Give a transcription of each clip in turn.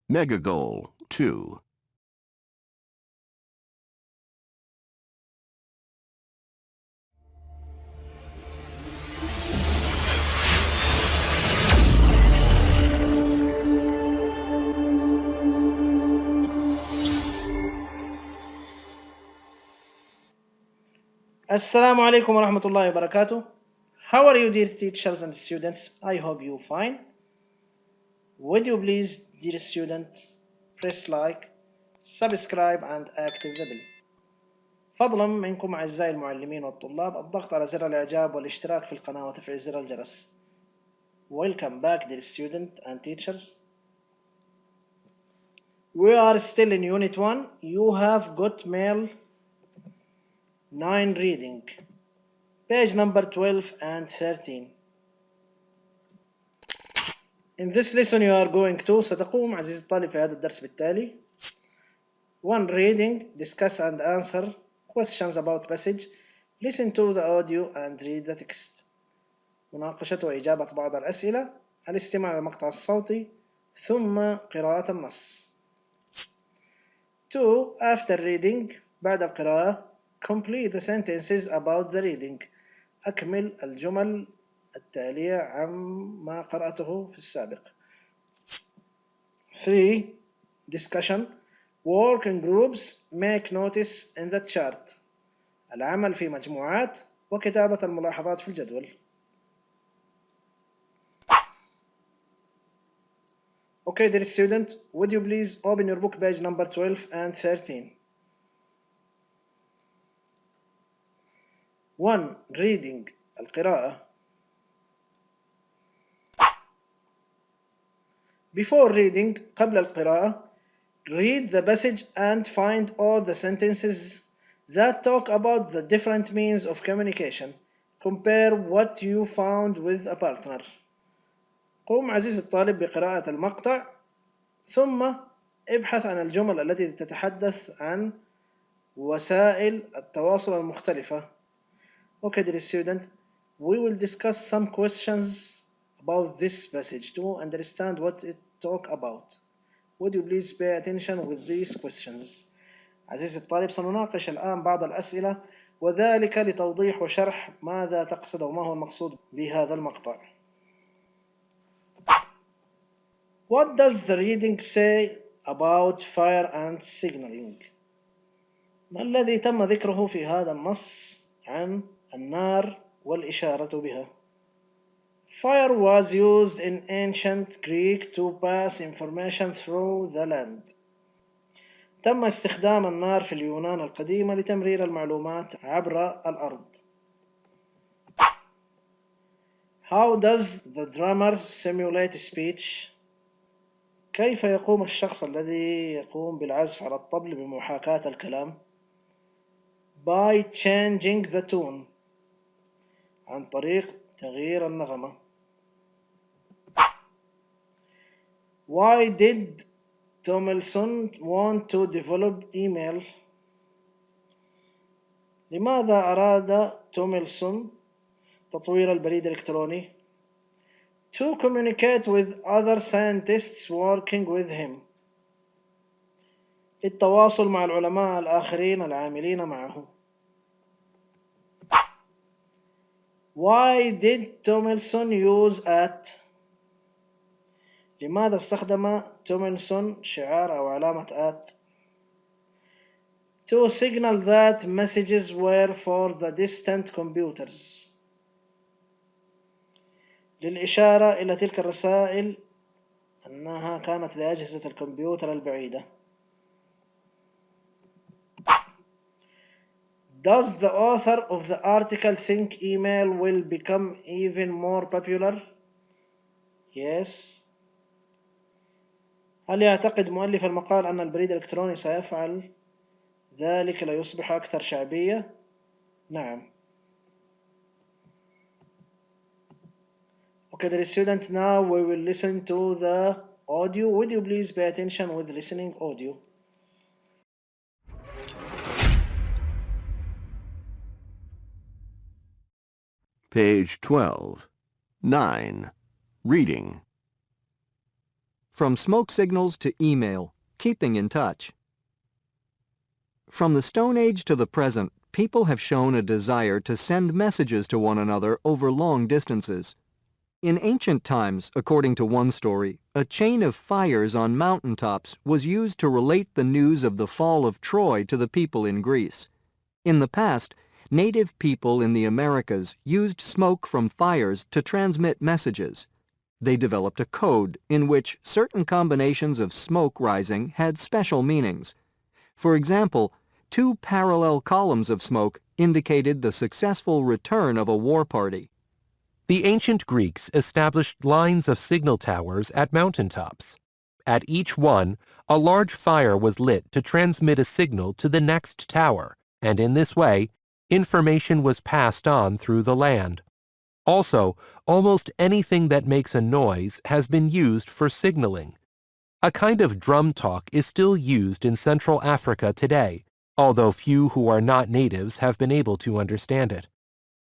Mega Goal 2. Assalamu alaikum wa rahmatullahi wa barakatuh. How are you, dear teachers and students? I hope you fine. Would you please, dear student, press like, subscribe and active the bell. فضلا منكم أعزائي المعلمين والطلاب الضغط على زر الإعجاب والاشتراك في القناة وتفعيل زر الجرس. Welcome back, dear student and teachers. We are still in Unit 1. You have got mail 9 reading. Page number 12 and 13. In this lesson you are going to ستقوم عزيزي الطالب في هذا الدرس بالتالي 1. Reading, discuss and answer questions about passage, listen to the audio and read the text. مناقشة وإجابة بعض الأسئلة، الاستماع للمقطع الصوتي، ثم قراءة النص. 2. After reading، بعد القراءة complete the sentences about the reading. أكمل الجمل التالية عما قرأته في السابق. 3. Discussion. Work in groups, make notice in the chart. العمل في مجموعات وكتابة الملاحظات في الجدول. Okay, dear student, would you please open your book page number 12 and 13. 1. Reading القراءة. Before reading قبل القراءة read the passage and find all the sentences that talk about the different means of communication. Compare what you found with a partner. قم عزيزي الطالب بقراءة المقطع ثم ابحث عن الجمل التي تتحدث عن وسائل التواصل المختلفة. Okay, dear student, we will discuss some questions about this passage to understand what it talk about. Would you please pay attention with these questions? عزيزي الطالب سنناقش الآن بعض الأسئلة وذلك لتوضيح وشرح ماذا تقصد وما هو المقصود بهذا المقطع. What does the reading say about fire and signaling? ما الذي تم ذكره في هذا النص عن النار والإشارة بها؟ Fire was used in ancient Greek to pass information through the land. تم استخدام النار في اليونان القديمة لتمرير المعلومات عبر الأرض. How does the drummer simulate speech? كيف يقوم الشخص الذي يقوم بالعزف على الطبل بمحاكاة الكلام؟ By changing the tone. عن طريق تغيير النغمة. Why did Tomlinson want to develop email? لماذا أراد توملسون تطوير البريد الإلكتروني؟ To communicate with other scientists working with him. للتواصل مع العلماء الآخرين العاملين معه. Why did Tomlinson use at? لماذا استخدم توملسون شعار أو علامة at؟ To signal that messages were for the distant computers. للإشارة إلى تلك الرسائل أنها كانت لأجهزة الكمبيوتر البعيدة. Does the author of the article think email will become even more popular? Yes. هل يعتقد مؤلف المقال أن البريد الإلكتروني سيفعل ذلك ليصبح أكثر شعبية؟ نعم. Okay, dear student, now we will listen to the audio. Would you please pay attention with listening audio? Page 12. 9. Reading. From smoke signals to email, keeping in touch. From the Stone Age to the present, people have shown a desire to send messages to one another over long distances. In ancient times, according to one story, a chain of fires on mountaintops was used to relate the news of the fall of Troy to the people in Greece. In the past, native people in the Americas used smoke from fires to transmit messages. They developed a code in which certain combinations of smoke rising had special meanings. For example, 2 parallel columns of smoke indicated the successful return of a war party. The ancient Greeks established lines of signal towers at mountaintops. At each one, a large fire was lit to transmit a signal to the next tower, and in this way, information was passed on through the land. Also, almost anything that makes a noise has been used for signaling. A kind of drum talk is still used in Central Africa today, although few who are not natives have been able to understand it.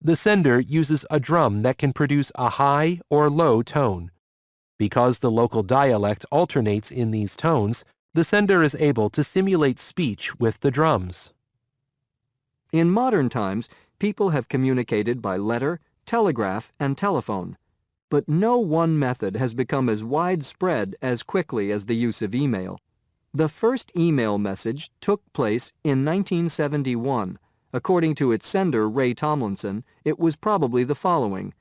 The sender uses a drum that can produce a high or low tone. Because the local dialect alternates in these tones, the sender is able to simulate speech with the drums. In modern times, people have communicated by letter, telegraph, and telephone. But no one method has become as widespread as quickly as the use of email. The first email message took place in 1971. According to its sender, Ray Tomlinson, it was probably the following: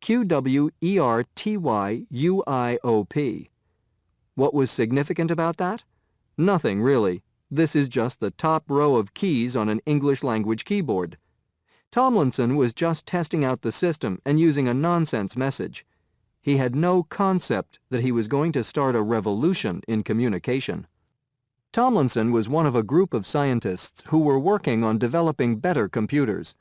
QWERTYUIOP. What was significant about that? Nothing really. This is just the top row of keys on an English language keyboard. Tomlinson was just testing out the system and using a nonsense message. He had no concept that he was going to start a revolution in communication. Tomlinson was one of a group of scientists who were working on developing better computers.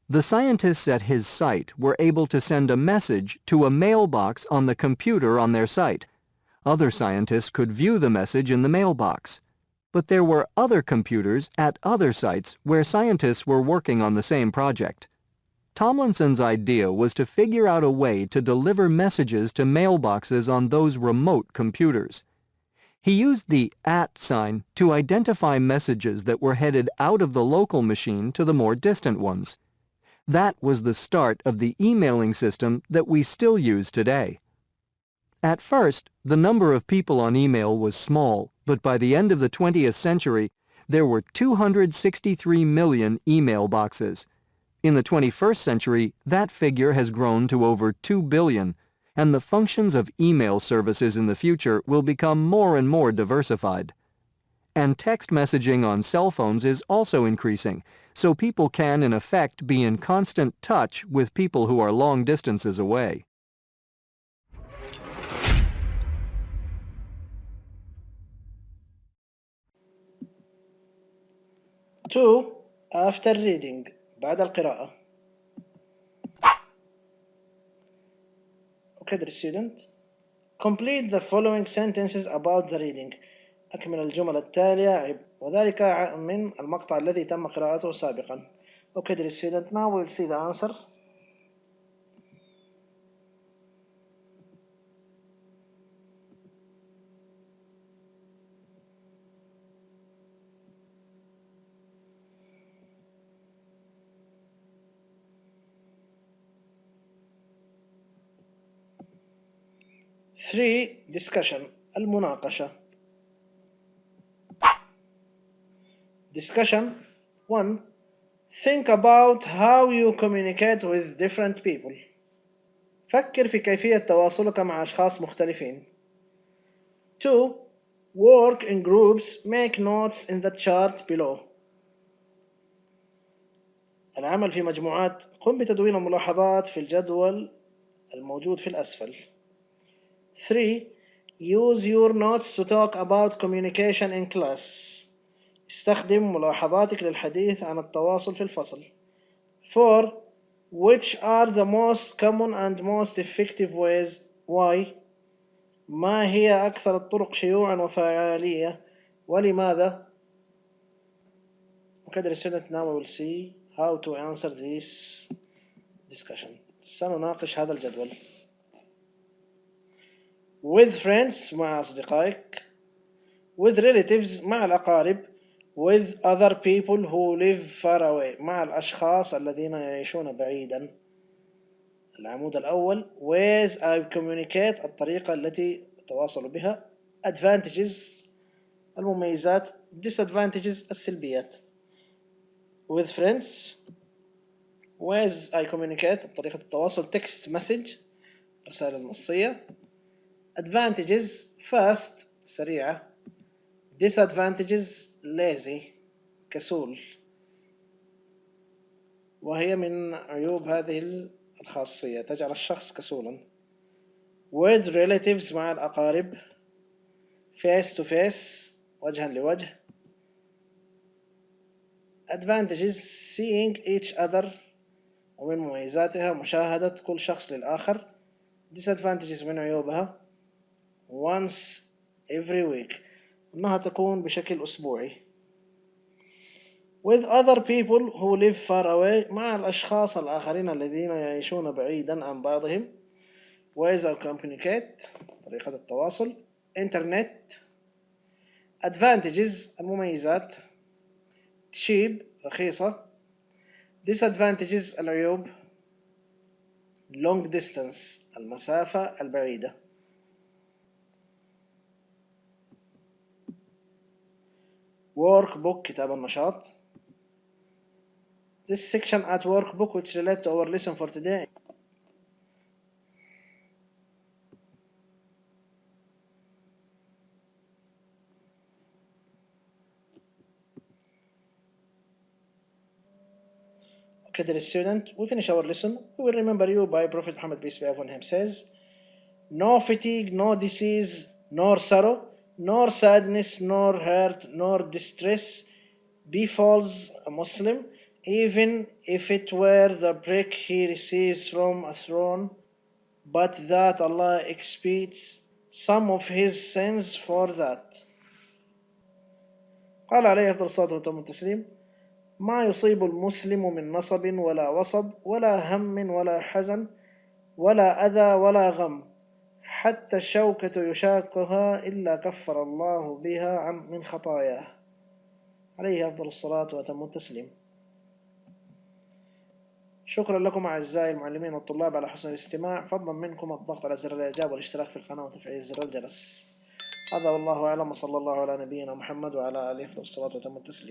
The scientists at his site were able to send a message to a mailbox on the computer on their site. Other scientists could view the message in the mailbox. But there were other computers at other sites where scientists were working on the same project. Tomlinson's idea was to figure out a way to deliver messages to mailboxes on those remote computers. He used the @ sign to identify messages that were headed out of the local machine to the more distant ones. That was the start of the emailing system that we still use today. At first, the number of people on email was small, but by the end of the 20th century, there were 263 million email boxes. In the 21st century, that figure has grown to over 2 billion, and the functions of email services in the future will become more and more diversified. And text messaging on cell phones is also increasing, so people can, in effect, be in constant touch with people who are long distances away. Two, after reading, بعد القراءة. Okay, dear student. Complete the following sentences about the reading. أكمل الجمل التالية وذلك من المقطع الذي تم قراءته سابقا. Okay, dear student. Now we'll see the answer. Three, discussion. المناقشة. Discussion 1. Think about how you communicate with different people. فكر في كيفية تواصلك مع أشخاص مختلفين. 2. Work in groups. Make notes in the chart below. العمل في مجموعات. قم بتدوين الملاحظات في الجدول الموجود في الأسفل. 3. Use your notes to talk about communication in class. استخدم ملاحظاتك للحديث عن التواصل في الفصل. 4. Which are the most common and most effective ways? Why? ما هي أكثر الطرق شيوعا وفعالية ولماذا؟ Okay, dear student, now we will see how to answer this discussion. سنناقش هذا الجدول. with friends مع أصدقائك. with relatives مع الأقارب. with other people who live far away مع الأشخاص الذين يعيشون بعيدا. العمود الأول ways I communicate الطريقة التي أتواصل بها. advantages المميزات. disadvantages السلبيات. with friends ways I communicate طريقة التواصل text message رسائل النصية. advantages fast سريعة. disadvantages lazy كسول، وهي من عيوب هذه الخاصية تجعل الشخص كسولا. with relatives مع الأقارب. face to face وجها لوجه. advantages seeing each other ومن مميزاتها مشاهدة كل شخص للآخر. disadvantages من عيوبها once every week أنها تكون بشكل أسبوعي. with other people who live far away مع الأشخاص الآخرين الذين يعيشون بعيدا عن بعضهم. ways of communicate طريقة التواصل. internet. advantages المميزات cheap رخيصة. disadvantages العيوب long distance المسافة البعيدة. Workbook كتاب النشاط. This section at Workbook which relate to our lesson for today. Okay, dear student, we finish our lesson. We will remember you by Prophet Muhammad peace be upon him says, no fatigue, no disease, nor sorrow, nor sadness, nor hurt, nor distress befalls a Muslim, even if it were the break he receives from a throne, but that Allah expiates some of his sins for that. قال عليه أفضل الصلاة والتسليم: ما يصيب المسلم من نصب ولا وصب ولا هم ولا حزن ولا أذى ولا غم حتى الشوكة يشاكها إلا كفر الله بها من خطاياه. عليه أفضل الصلاة وأتم التسليم. شكرا لكم أعزائي المعلمين والطلاب على حسن الاستماع. فضلا منكم الضغط على زر الإعجاب والاشتراك في القناة وتفعيل زر الجرس. هذا والله أعلم، وصلى الله على نبينا محمد وعلى آله أفضل الصلاة وأتم التسليم.